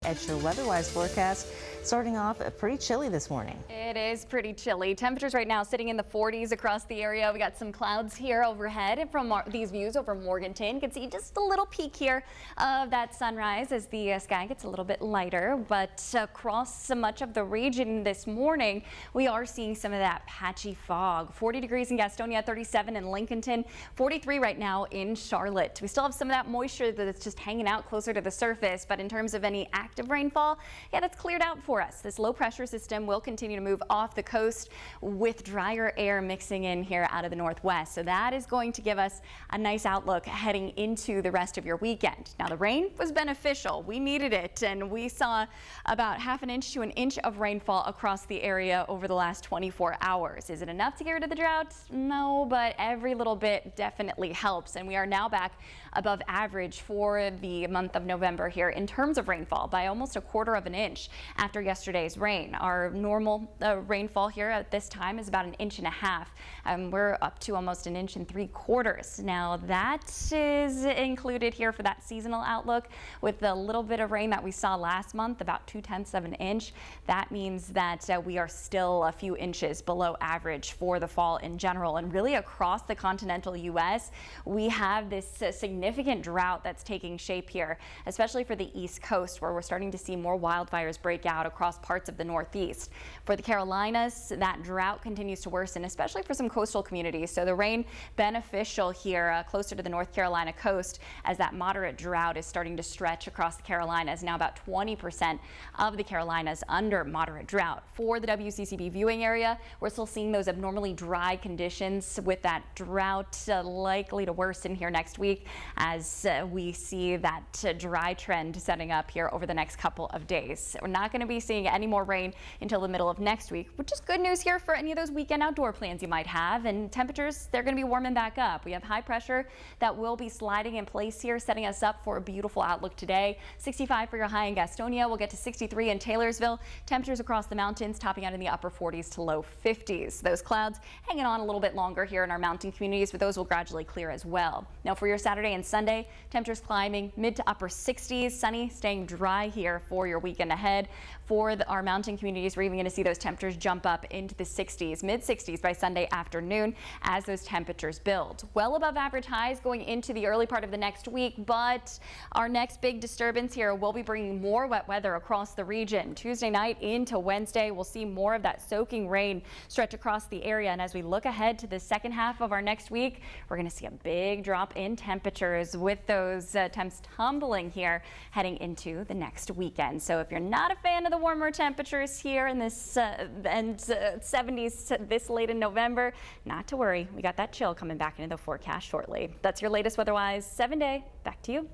at your weather-wise forecast. Starting off pretty chilly this morning. It is pretty chilly. Temperatures right now sitting in the 40s across the area. We got some clouds here overhead, and from these views over Morganton, you can see just a little peek here of that sunrise as the sky gets a little bit lighter. But across much of the region this morning, we are seeing some of that patchy fog. 40 degrees in Gastonia, 37 in Lincolnton, 43 right now in Charlotte. We still have some of that moisture that's just hanging out closer to the surface, but in terms of any active rainfall, yeah, that's cleared out for us. This low pressure system will continue to move off the coast with drier air mixing in here out of the northwest. So that is going to give us a nice outlook heading into the rest of your weekend. Now the rain was beneficial. We needed it, and we saw about half an inch to an inch of rainfall across the area over the last 24 hours. Is it enough to get rid of the drought? No, but every little bit definitely helps, and we are now back above average for the month of November here in terms of rainfall by almost a quarter of an inch after yesterday's rain. Our normal rainfall here at this time is about 1.5 inches. We're up to almost 1.75 inches. Now that is included here for that seasonal outlook with the little bit of rain that we saw last month, about 0.2 of an inch. That means that we are still a few inches below average for the fall in general, and really across the continental U.S. we have this significant drought that's taking shape here, especially for the East Coast, where we're starting to see more wildfires break out across parts of the Northeast. For the Carolinas, that drought continues to worsen, especially for some coastal communities. So the rain beneficial here closer to the North Carolina coast, as that moderate drought is starting to stretch across the Carolinas. Now about 20% of the Carolinas under moderate drought. For the WCCB viewing area, we're still seeing those abnormally dry conditions, with that drought likely to worsen here next week as we see that dry trend setting up here over the next couple of days. We're not going to be seeing any more rain until the middle of next week, which is good news here for any of those weekend outdoor plans you might have. And temperatures, they're going to be warming back up. We have high pressure that will be sliding in place here, setting us up for a beautiful outlook today. 65 for your high in Gastonia. We'll get to 63 in Taylorsville. Temperatures across the mountains topping out in the upper 40s to low 50s. Those clouds hanging on a little bit longer here in our mountain communities, but those will gradually clear as well. Now for your Saturday and Sunday, temperatures climbing mid to upper 60s, sunny, staying dry here for your weekend ahead. For our mountain communities, we're even going to see those temperatures jump up into the 60s, mid 60s by Sunday afternoon as those temperatures build. Well above average highs going into the early part of the next week, but our next big disturbance here will be bringing more wet weather across the region. Tuesday night into Wednesday, we'll see more of that soaking rain stretch across the area. And as we look ahead to the second half of our next week, we're going to see a big drop in temperatures with those temps tumbling here heading into the next weekend. So if you're not a fan of the warmer temperatures here in this 70s this late in November, not to worry. We got that chill coming back into the forecast shortly. That's your latest weather-wise 7-day. Back to you.